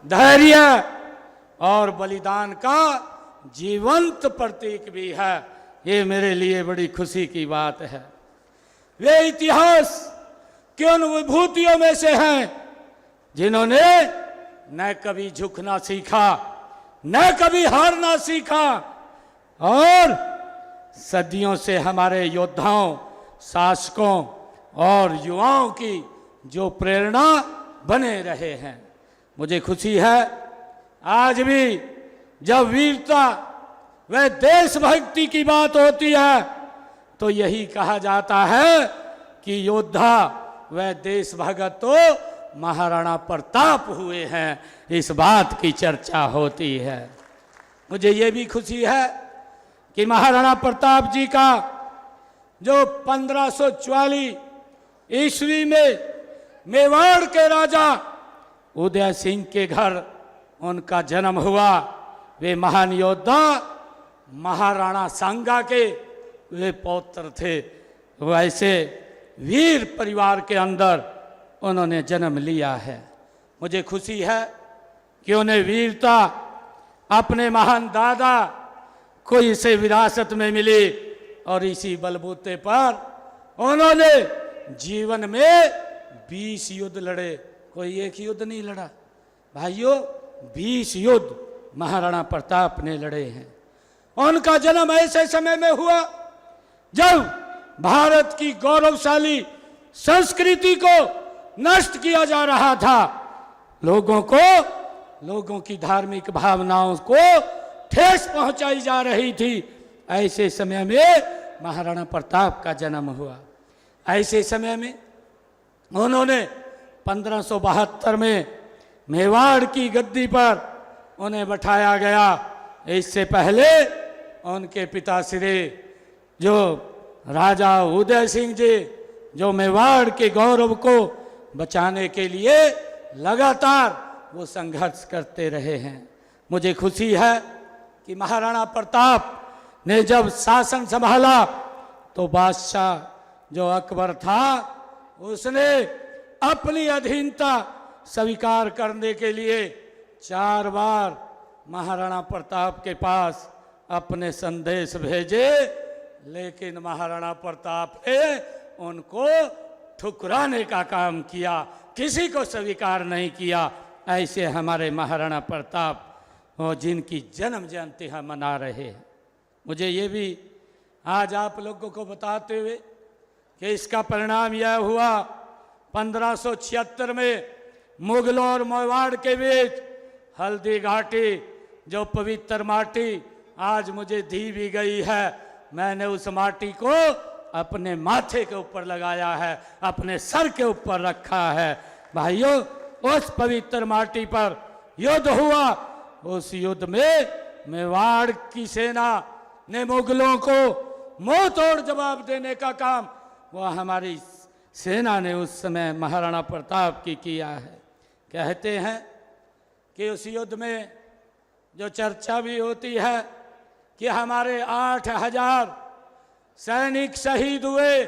धैर्य और बलिदान का जीवंत प्रतीक भी है। ये मेरे लिए बड़ी खुशी की बात है। वे इतिहास के उन विभूतियों में से हैं जिन्होंने न कभी झुकना सीखा, न कभी हारना सीखा और सदियों से हमारे योद्धाओं, शासकों और युवाओं की जो प्रेरणा बने रहे हैं। मुझे खुशी है आज भी जब वीरता व देशभक्ति की बात होती है तो यही कहा जाता है कि योद्धा व देशभक्त तो महाराणा प्रताप हुए हैं, इस बात की चर्चा होती है। मुझे ये भी खुशी है कि महाराणा प्रताप जी का जो 1544 ईस्वी में मेवाड़ के राजा उदय सिंह के घर उनका जन्म हुआ। वे महान योद्धा महाराणा सांगा के वे पौत्र थे। वैसे वीर परिवार के अंदर उन्होंने जन्म लिया है। मुझे खुशी है कि उन्हें वीरता अपने महान दादा को इसे विरासत में मिली और इसी बलबूते पर उन्होंने जीवन में 20 युद्ध लड़े। कोई एक युद्ध नहीं लड़ा भाइयों, 20 युद्ध महाराणा प्रताप ने लड़े हैं। उनका जन्म ऐसे समय में हुआ जब भारत की गौरवशाली संस्कृति को नष्ट किया जा रहा था। लोगों की धार्मिक भावनाओं को ठेस पहुंचाई जा रही थी। ऐसे समय में महाराणा प्रताप का जन्म हुआ। ऐसे समय में उन्होंने 1572 में मेवाड़ की गद्दी पर उन्हें बैठाया गया। इससे पहले उनके पिताश्री जो राजा उदय सिंह जी जो मेवाड़ के गौरव को बचाने के लिए लगातार वो संघर्ष करते रहे हैं। मुझे खुशी है कि महाराणा प्रताप ने जब शासन संभाला तो बादशाह जो अकबर था उसने अपनी अधीनता स्वीकार करने के लिए 4 बार महाराणा प्रताप के पास अपने संदेश भेजे, लेकिन महाराणा प्रताप ने उनको ठुकराने का काम किया, किसी को स्वीकार नहीं किया। ऐसे हमारे महाराणा प्रताप जिनकी जन्म जयंती हम मना रहे हैं। मुझे ये भी आज आप लोगों को बताते हुए कि इसका परिणाम यह हुआ 1576 में मुगलों और मेवाड़ के बीच हल्दी घाटी जो पवित्र माटी आज मुझे दी भी गई है, मैंने उस माटी को अपने माथे के ऊपर लगाया है, अपने सर के ऊपर रखा है। भाइयों, उस पवित्र माटी पर युद्ध हुआ। उस युद्ध में मेवाड़ की सेना ने मुगलों को मुंह तोड़ जवाब देने का काम वह हमारी सेना ने उस समय महाराणा प्रताप की किया है। कहते हैं कि उस युद्ध में जो चर्चा भी होती है कि हमारे 8000 सैनिक शहीद हुए,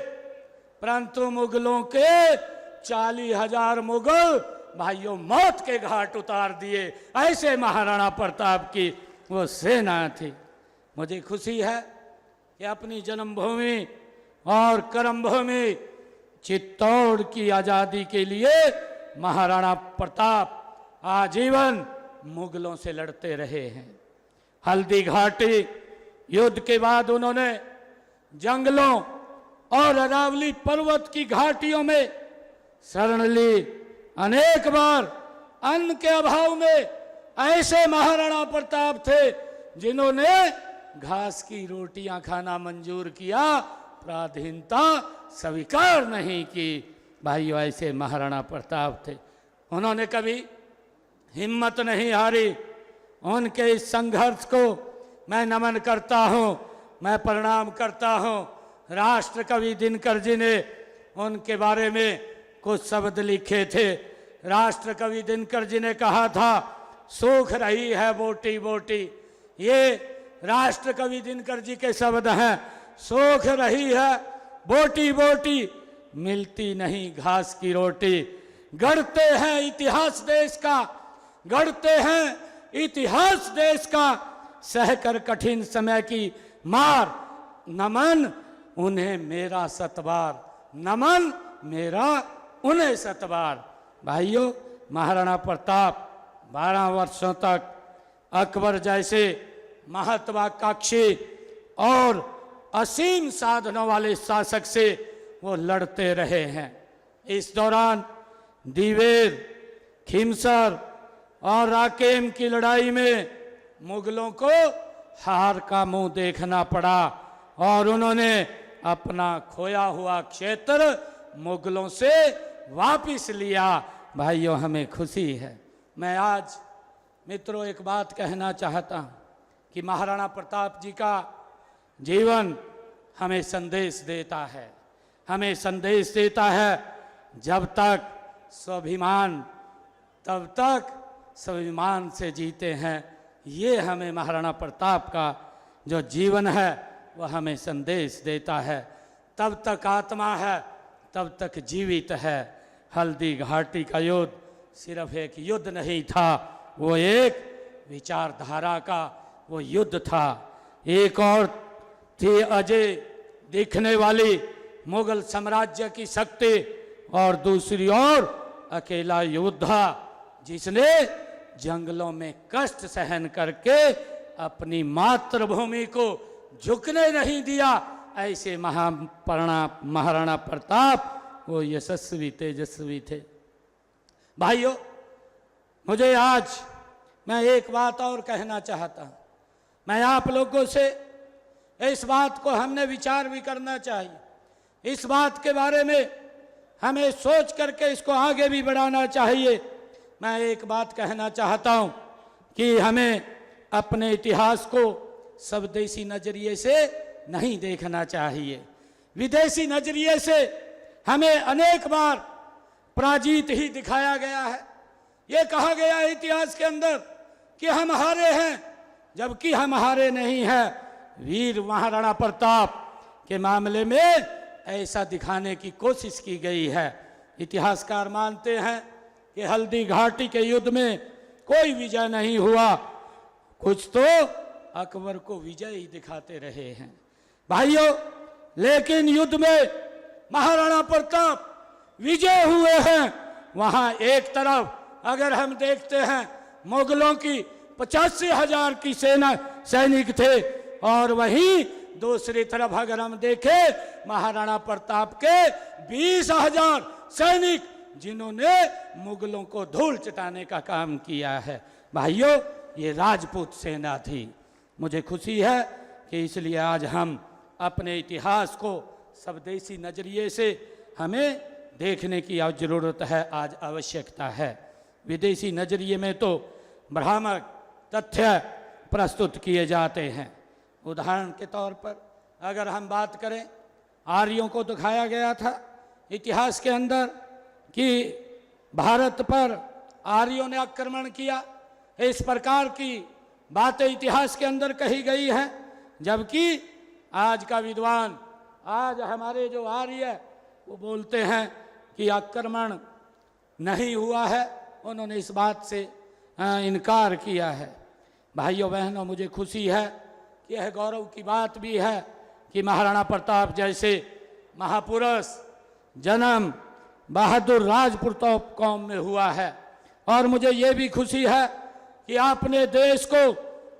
परंतु मुगलों के 40,000 मुगल भाइयों मौत के घाट उतार दिए। ऐसे महाराणा प्रताप की वो सेना थी। मुझे खुशी है कि अपनी जन्मभूमि और कर्मभूमि चित्तौड़ की आज़ादी के लिए महाराणा प्रताप आजीवन मुगलों से लड़ते रहे हैं। हल्दी घाटी युद्ध के बाद उन्होंने जंगलों और अरावली पर्वत की घाटियों में शरण ली। अनेक बार अन्न के अभाव में ऐसे महाराणा प्रताप थे जिन्होंने घास की रोटियां खाना मंजूर किया, पराधीनता स्वीकार नहीं की। भाइयों, ऐसे महाराणा प्रताप थे। उन्होंने कभी हिम्मत नहीं हारी। उनके इस संघर्ष को मैं नमन करता हूँ, मैं प्रणाम करता हूँ। राष्ट्र कवि दिनकर जी ने उनके बारे में कुछ शब्द लिखे थे। राष्ट्र कवि दिनकर जी ने कहा था, सूख रही है बोटी बोटी। ये राष्ट्र कवि दिनकर जी के शब्द हैं। सूख रही है बोटी बोटी, मिलती नहीं घास की रोटी। गढ़ते हैं इतिहास देश का, गढ़ते हैं इतिहास देश का, सहकर कठिन समय की मार, नमन उन्हें मेरा सतबार, नमन मेरा उन्हें सतबार। भाइयों, महाराणा प्रताप 12 वर्षों तक अकबर जैसे महत्वाकांक्षी और असीम साधनों वाले शासक से वो लड़ते रहे हैं। इस दौरान दिवेर, खिमसर और राकेम की लड़ाई में मुगलों को हार का मुंह देखना पड़ा और उन्होंने अपना खोया हुआ क्षेत्र मुगलों से वापस लिया। भाइयों, हमें खुशी है। मैं आज मित्रों एक बात कहना चाहता हूँ कि महाराणा प्रताप जी का जीवन हमें संदेश देता है, हमें संदेश देता है जब तक स्वाभिमान तब तक स्वाभिमान से जीते हैं। ये हमें महाराणा प्रताप का जो जीवन है वह हमें संदेश देता है। तब तक आत्मा है तब तक जीवित है। हल्दी घाटी का युद्ध सिर्फ एक युद्ध नहीं था, वो एक विचारधारा का वो युद्ध था। एक और थी अजय दिखने वाली मुगल साम्राज्य की शक्ति और दूसरी ओर अकेला योद्धा जिसने जंगलों में कष्ट सहन करके अपनी मातृभूमि को झुकने नहीं दिया। ऐसे महाराणा प्रताप वो यशस्वी तेजस्वी थे। भाइयों, मुझे आज मैं एक बात और कहना चाहता हूँ। मैं आप लोगों से इस बात को हमने विचार भी करना चाहिए, इस बात के बारे में हमें सोच करके इसको आगे भी बढ़ाना चाहिए। मैं एक बात कहना चाहता हूँ कि हमें अपने इतिहास को स्वदेशी नजरिए से नहीं देखना चाहिए। विदेशी नजरिए से हमें अनेक बार पराजित ही दिखाया गया है। ये कहा गया है इतिहास के अंदर कि हम हारे हैं, जबकि हम हारे नहीं हैं। वीर महाराणा प्रताप के मामले में ऐसा दिखाने की कोशिश की गई है। इतिहासकार मानते हैं कि हल्दी घाटी के युद्ध में कोई विजय नहीं हुआ, कुछ तो अकबर को विजय ही दिखाते रहे हैं। भाइयों, लेकिन युद्ध में महाराणा प्रताप विजय हुए हैं। वहां एक तरफ अगर हम देखते हैं मुगलों की 85,000 की सेना सैनिक थे और वहीं दूसरी तरफ अगर हम देखें महाराणा प्रताप के 20,000 सैनिक जिन्होंने मुगलों को धूल चटाने का काम किया है। भाइयों, ये राजपूत सेना थी। मुझे खुशी है कि इसलिए आज हम अपने इतिहास को स्वदेशी नजरिए से हमें देखने की जरूरत है, आज आवश्यकता है। विदेशी नजरिए में तो भ्रामक तथ्य प्रस्तुत किए जाते हैं। उदाहरण के तौर पर अगर हम बात करें, आर्यों को दिखाया गया था इतिहास के अंदर कि भारत पर आर्यों ने आक्रमण किया। इस प्रकार की बातें इतिहास के अंदर कही गई हैं, जबकि आज का विद्वान, आज हमारे जो आर्य वो बोलते हैं कि आक्रमण नहीं हुआ है। उन्होंने इस बात से इनकार किया है। भाइयों बहनों, मुझे खुशी है कि यह गौरव की बात भी है कि महाराणा प्रताप जैसे महापुरुष जन्म बहादुर राजपूत कौम में हुआ है। और मुझे ये भी खुशी है कि आपने देश को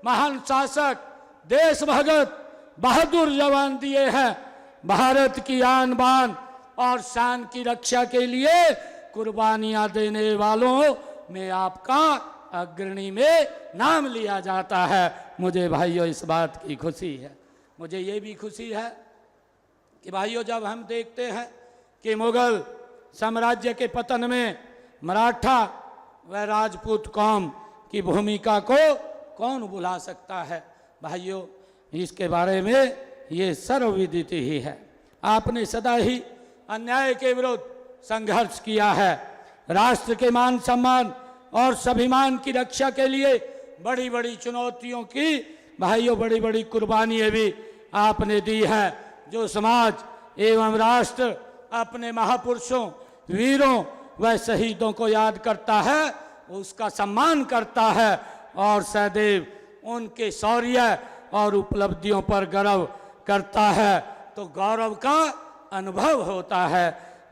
महान शासक, देश भगत, बहादुर जवान दिए हैं। भारत की आन बान और शान की रक्षा के लिए कुर्बानियां देने वालों में आपका अग्रणी में नाम लिया जाता है। मुझे भाइयों इस बात की खुशी है। मुझे ये भी खुशी है कि भाइयों जब हम देखते हैं कि मुगल साम्राज्य के पतन में मराठा व राजपूत कौम की भूमिका को कौन भुला सकता है। भाइयों, इसके बारे में ये सर्वविदित ही है। आपने सदा ही अन्याय के विरुद्ध संघर्ष किया है। राष्ट्र के मान सम्मान और स्वाभिमान की रक्षा के लिए बड़ी बड़ी चुनौतियों की भाइयों बड़ी बड़ी कुर्बानियां भी आपने दी हैं। जो समाज एवं राष्ट्र अपने महापुरुषों, वीरों व शहीदों को याद करता है, उसका सम्मान करता है और सदैव उनके शौर्य और उपलब्धियों पर गर्व करता है, तो गौरव का अनुभव होता है।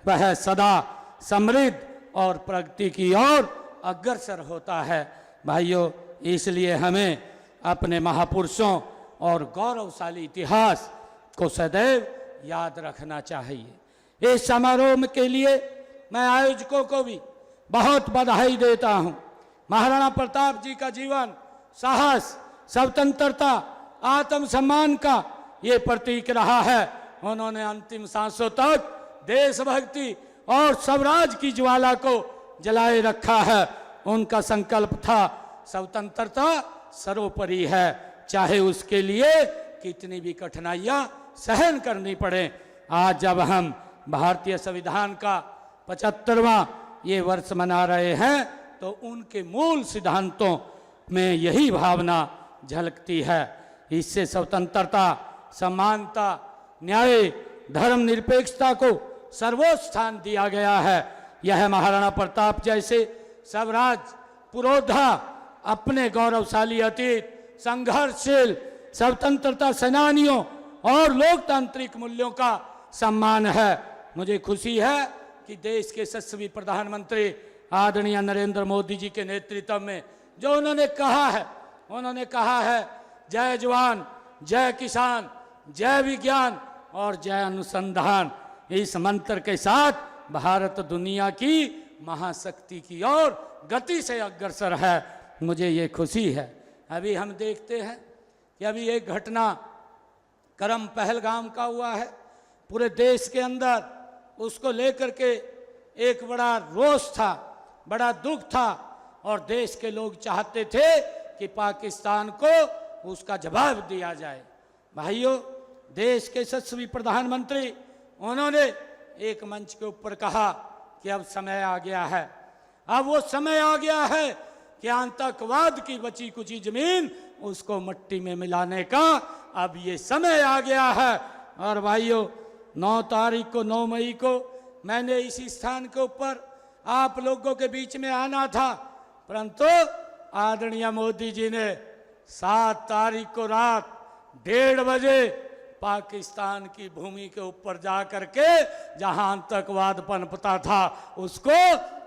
वह सदा समृद्ध और प्रगति की ओर अग्रसर होता है। भाइयों, इसलिए हमें अपने महापुरुषों और गौरवशाली इतिहास को सदैव याद रखना चाहिए। इस समारोह के लिए मैं आयोजकों को भी बहुत बधाई देता हूं। महाराणा प्रताप जी का जीवन साहस, स्वतंत्रता, आत्मसम्मान का ये प्रतीक रहा है। उन्होंने अंतिम सांसों तक देशभक्ति और स्वराज की ज्वाला को जलाए रखा है। उनका संकल्प था स्वतंत्रता सर्वोपरि है, चाहे उसके लिए कितनी भी कठिनाइयां सहन करनी पड़े। आज जब हम भारतीय संविधान का 75वां ये वर्ष मना रहे हैं, तो उनके मूल सिद्धांतों में यही भावना झलकती है। इससे स्वतंत्रता, समानता, न्याय, धर्मनिरपेक्षता को सर्वोच्च स्थान दिया गया है। यह महाराणा प्रताप जैसे स्वराज पुरोधा अपने गौरवशाली अतीत, संघर्षशील स्वतंत्रता सेनानियों और लोकतांत्रिक मूल्यों का सम्मान है। मुझे खुशी है कि देश के यशस्वी प्रधानमंत्री आदरणीय नरेंद्र मोदी जी के नेतृत्व में जो उन्होंने कहा है जय जवान, जय किसान, जय विज्ञान और जय अनुसंधान। इस मंत्र के साथ भारत दुनिया की महाशक्ति की ओर गति से अग्रसर है। मुझे ये खुशी है। अभी हम देखते हैं कि अभी एक घटना क्रम पहलगाम का हुआ है। पूरे देश के अंदर उसको लेकर के एक बड़ा रोष था, बड़ा दुख था और देश के लोग चाहते थे कि पाकिस्तान को उसका जवाब दिया जाए। भाइयों, देश के यशस्वी प्रधानमंत्री उन्होंने एक मंच के ऊपर कहा कि अब समय आ गया है, अब वो समय आ गया है कि आतंकवाद की बची कुची जमीन उसको मिट्टी में मिलाने का अब ये समय आ गया है। और भाइयों, 9 मई को मैंने इसी स्थान के ऊपर आप लोगों के बीच में आना था, परंतु आदरणीय मोदी जी ने 7 तारीख को रात 1:30 बजे पाकिस्तान की भूमि के ऊपर जा करके जहां आतंकवाद पनपता था उसको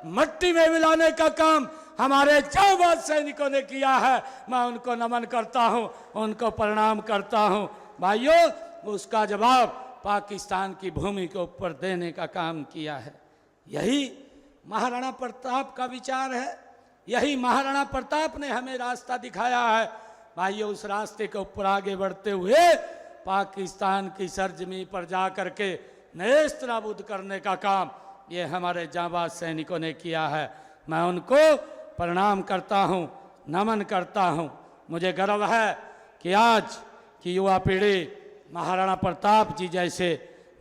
मिट्टी में मिलाने का काम हमारे जांबाज सैनिकों ने किया है। मैं उनको नमन करता हूं, उनको प्रणाम करता हूं। भाइयों, उसका जवाब पाकिस्तान की भूमि के ऊपर देने का काम किया है। यही महाराणा प्रताप का विचार है, यही महाराणा प्रताप ने हमें रास्ता दिखाया है। भाइयों, उस रास्ते के ऊपर आगे बढ़ते हुए पाकिस्तान की सरजमी पर जा करके नेस्त नाबूद करने का काम ये हमारे जांबाज सैनिकों ने किया है। मैं उनको प्रणाम करता हूं, नमन करता हूं। मुझे गर्व है कि आज की युवा पीढ़ी महाराणा प्रताप जी जैसे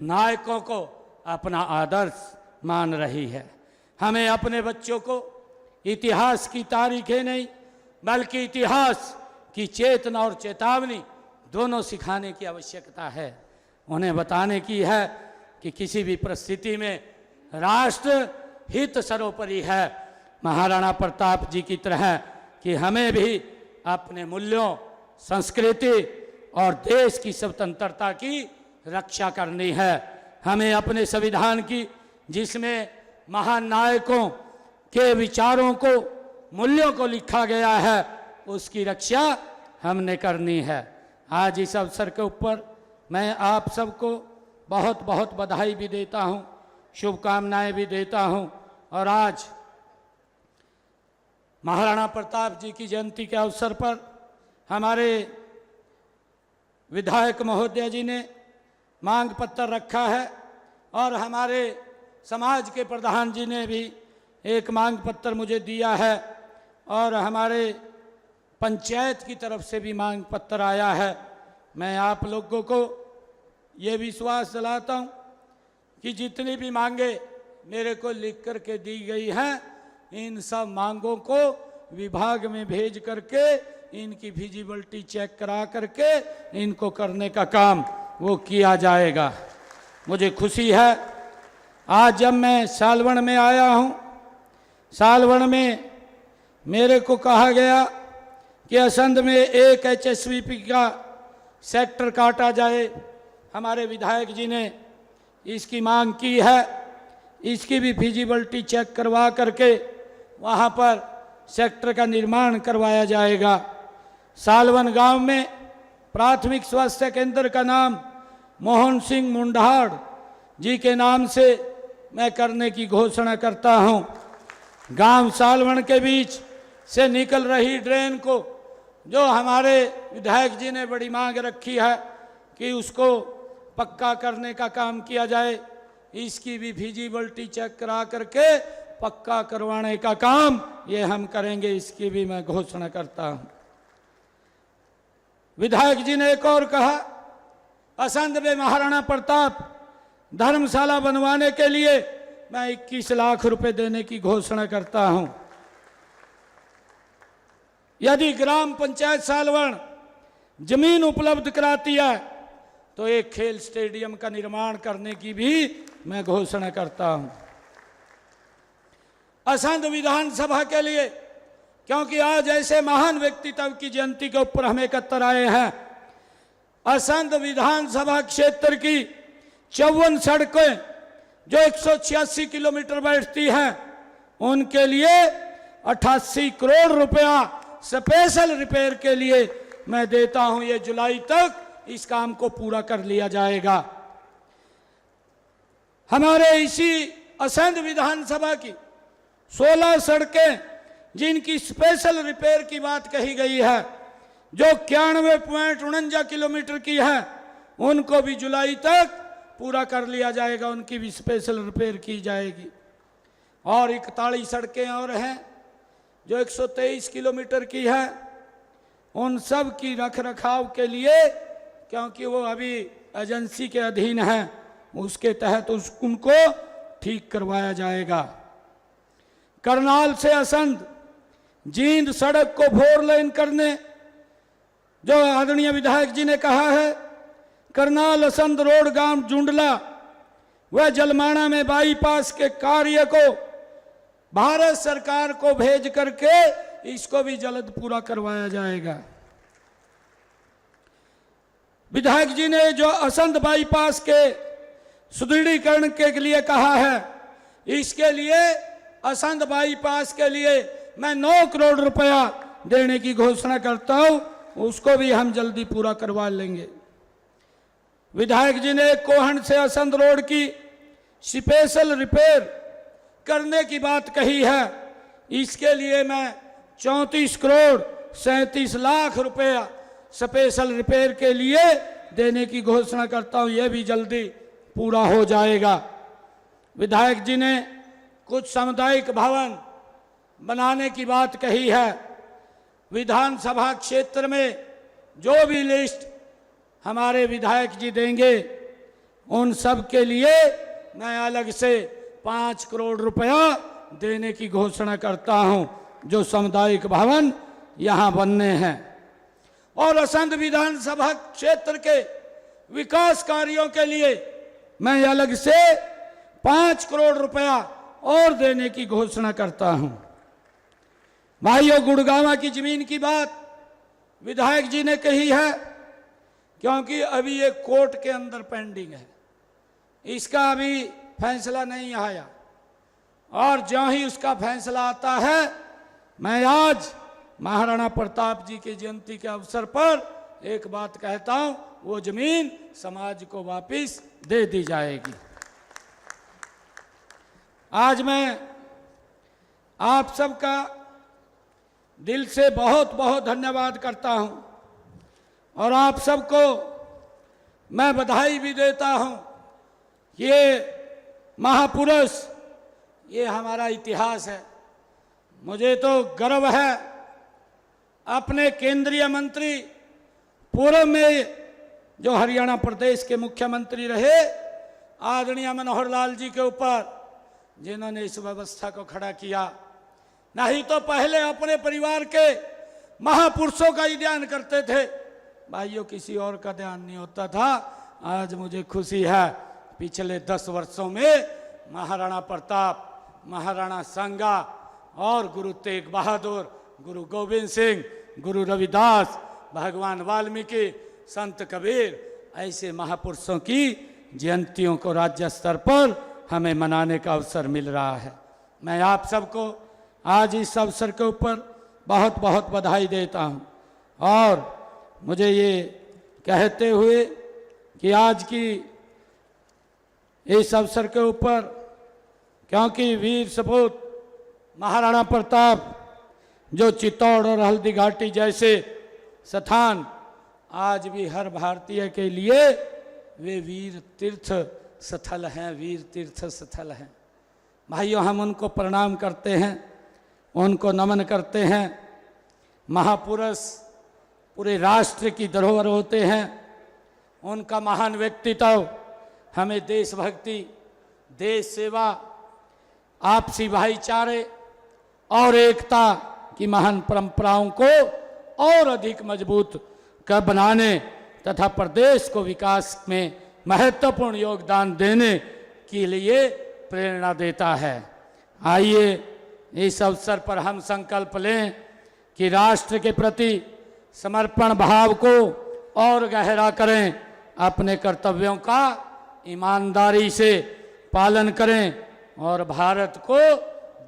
नायकों को अपना आदर्श मान रही है। हमें अपने बच्चों को इतिहास की तारीखें नहीं बल्कि इतिहास की चेतना और चेतावनी दोनों सिखाने की आवश्यकता है। उन्हें बताने की है कि किसी भी परिस्थिति में राष्ट्र हित सर्वोपरि है। महाराणा प्रताप जी की तरह कि हमें भी अपने मूल्यों, संस्कृति और देश की स्वतंत्रता की रक्षा करनी है। हमें अपने संविधान की, जिसमें महान नायकों के विचारों को, मूल्यों को लिखा गया है, उसकी रक्षा हमने करनी है। आज इस अवसर के ऊपर मैं आप सबको बहुत बहुत बधाई भी देता हूं, शुभकामनाएं भी देता हूं। और आज महाराणा प्रताप जी की जयंती के अवसर पर हमारे विधायक महोदय जी ने मांग पत्र रखा है और हमारे समाज के प्रधान जी ने भी एक मांग पत्र मुझे दिया है और हमारे पंचायत की तरफ से भी मांग पत्र आया है। मैं आप लोगों को ये विश्वास दिलाता हूँ कि जितनी भी मांगे मेरे को लिख करके दी गई हैं, इन सब मांगों को विभाग में भेज करके इनकी फिजिबिलिटी चेक करा करके इनको करने का काम वो किया जाएगा। मुझे खुशी है आज जब मैं सालवण में आया हूँ, सालवण में मेरे को कहा गया कि असंध में एक HSVP का सेक्टर काटा जाए। हमारे विधायक जी ने इसकी मांग की है। इसकी भी फिजिबिलिटी चेक करवा करके वहाँ पर सेक्टर का निर्माण करवाया जाएगा। सालवन गांव में प्राथमिक स्वास्थ्य केंद्र का नाम मोहन सिंह मुंडाड़ जी के नाम से मैं करने की घोषणा करता हूं। गांव सालवन के बीच से निकल रही ड्रेन को जो हमारे विधायक जी ने बड़ी मांग रखी है कि उसको पक्का करने का काम किया जाए, इसकी भी फिजिबिलिटी चेक करा करके पक्का करवाने का काम ये हम करेंगे, इसकी भी मैं घोषणा करता हूं। विधायक जी ने एक और कहा, असंध में महाराणा प्रताप धर्मशाला बनवाने के लिए मैं 21 लाख रुपए देने की घोषणा करता हूं। यदि ग्राम पंचायत सालवन जमीन उपलब्ध कराती है तो एक खेल स्टेडियम का निर्माण करने की भी मैं घोषणा करता हूं। असंध विधानसभा के लिए, क्योंकि आज ऐसे महान व्यक्तित्व की जयंती के ऊपर हम एकत्र आए हैं, असंध विधानसभा क्षेत्र की 54 सड़कें जो 186 किलोमीटर बैठती हैं, उनके लिए 88 करोड़ रुपया स्पेशल रिपेयर के लिए मैं देता हूं। ये जुलाई तक इस काम को पूरा कर लिया जाएगा। हमारे इसी असंध विधानसभा की 16 सड़कें जिनकी स्पेशल रिपेयर की बात कही गई है, जो 91.49 किलोमीटर की है, उनको भी जुलाई तक पूरा कर लिया जाएगा, उनकी भी स्पेशल रिपेयर की जाएगी। और 41 सड़कें और हैं जो 123 किलोमीटर की है, उन सब की रख रखाव के लिए, क्योंकि वो अभी एजेंसी के अधीन है, उसके तहत उनको ठीक करवाया जाएगा। करनाल से असंध जींद सड़क को 4 लेन करने, जो आदरणीय विधायक जी ने कहा है, करनाल असंध रोड गांव जुंडला व जलमाना में बाईपास के कार्य को भारत सरकार को भेज करके इसको भी जल्द पूरा करवाया जाएगा। विधायक जी ने जो असंध बाईपास के सुदृढ़ीकरण के लिए कहा है, इसके लिए असंध बाईपास के लिए मैं 9 करोड़ रुपया देने की घोषणा करता हूं, उसको भी हम जल्दी पूरा करवा लेंगे। विधायक जी ने कोहन से असंध रोड की स्पेशल रिपेयर करने की बात कही है, इसके लिए मैं 34 करोड़ 37 लाख रुपया स्पेशल रिपेयर के लिए देने की घोषणा करता हूं, यह भी जल्दी पूरा हो जाएगा। विधायक जी ने कुछ सामुदायिक भवन बनाने की बात कही है। विधानसभा क्षेत्र में जो भी लिस्ट हमारे विधायक जी देंगे, उन सब के लिए मैं अलग से 5 करोड़ रुपया देने की घोषणा करता हूं, जो सामुदायिक भवन यहां बनने हैं। और असंध विधानसभा क्षेत्र के विकास कार्यों के लिए मैं अलग से 5 करोड़ रुपया और देने की घोषणा करता हूं। भाइयों, गुड़गांव की जमीन की बात विधायक जी ने कही है, क्योंकि अभी ये कोर्ट के अंदर पेंडिंग है, इसका अभी फैसला नहीं आया, और ज्यों ही उसका फैसला आता है, मैं आज महाराणा प्रताप जी की जयंती के अवसर पर एक बात कहता हूं, वो जमीन समाज को वापस दे दी जाएगी। आज मैं आप सबका दिल से बहुत बहुत धन्यवाद करता हूं, और आप सबको मैं बधाई भी देता हूं। ये महापुरुष, ये हमारा इतिहास है। मुझे तो गर्व है, अपने केंद्रीय मंत्री पूर्व में जो हरियाणा प्रदेश के मुख्यमंत्री रहे आदरणीय मनोहर लाल जी के ऊपर, जिन्होंने इस व्यवस्था को खड़ा किया। नहीं तो पहले अपने परिवार के महापुरुषों का ही ध्यान करते थे, भाइयों किसी और का ध्यान नहीं होता था। आज मुझे खुशी है, पिछले 10 वर्षों में महाराणा प्रताप, महाराणा सांगा और गुरु तेग बहादुर गुरु गोविंद सिंह, गुरु रविदास, भगवान वाल्मीकि, संत कबीर, ऐसे महापुरुषों की जयंतियों को राज्य स्तर पर हमें मनाने का अवसर मिल रहा है। मैं आप सबको आज इस अवसर के ऊपर बहुत बहुत बधाई देता हूं और मुझे ये कहते हुए कि आज की इस अवसर के ऊपर, क्योंकि वीर सपूत महाराणा प्रताप जो चित्तौड़ और हल्दी घाटी जैसे स्थान आज भी हर भारतीय के लिए वे वीर तीर्थ स्थल हैं, वीर तीर्थ स्थल हैं। भाइयों, हम उनको प्रणाम करते हैं, उनको नमन करते हैं। महापुरुष पूरे राष्ट्र की धरोहर होते हैं। उनका महान व्यक्तित्व हमें देशभक्ति, देश सेवा, आपसी भाईचारे और एकता की महान परंपराओं को और अधिक मजबूत कर बनाने तथा प्रदेश को विकास में महत्वपूर्ण योगदान देने के लिए प्रेरणा देता है। आइए इस अवसर पर हम संकल्प लें कि राष्ट्र के प्रति समर्पण भाव को और गहरा करें, अपने कर्तव्यों का ईमानदारी से पालन करें और भारत को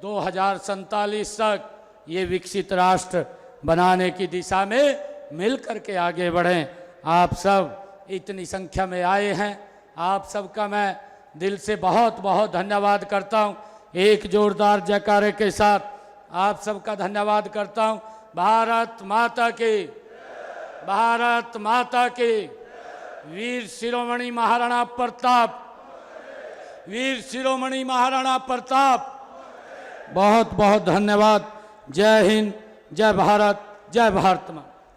2047 तक ये विकसित राष्ट्र बनाने की दिशा में मिलकर के आगे बढ़ें। आप सब इतनी संख्या में आए हैं, आप सबका मैं दिल से बहुत बहुत धन्यवाद करता हूं। एक जोरदार जयकारे के साथ आप सबका धन्यवाद करता हूं। भारत माता की, भारत माता की। वीर शिरोमणि महाराणा प्रताप, वीर शिरोमणि महाराणा प्रताप। बहुत बहुत धन्यवाद। जय हिंद, जय भारत, जय भारत माँ।